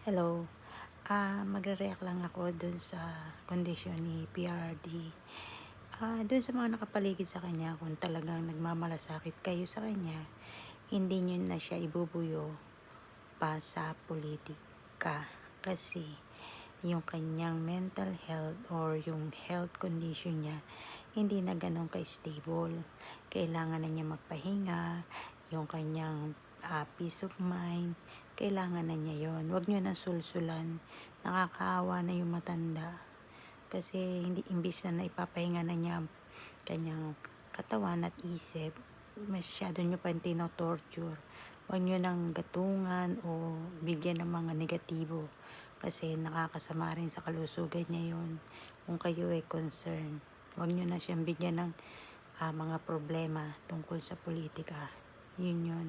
Hello. Magre-react lang ako dun sa kondisyon ni PRD. Dun sa mga nakapaligid sa kanya, kung talagang nagmamalasakit kayo sa kanya, hindi nyo na siya ibubuyo pa sa politika. Kasi yung kanyang mental health or yung health condition niya, hindi na ganun ka-stable. Kailangan na niya magpahinga, yung kanyang peace of mind, kailangan na niya yon. Huwag nyo na sulsulan, nakakaawa na yung matanda. Kasi hindi, imbis na naipapahinga na niya ang kanyang katawan at isip, masyado nyo pa tino-torture. Huwag nyo nang gatungan o bigyan ng mga negatibo kasi nakakasama rin sa kalusugan niya yun. Kung kayo ay concern, huwag nyo na siyang bigyan ng mga problema tungkol sa politika. Yun yun.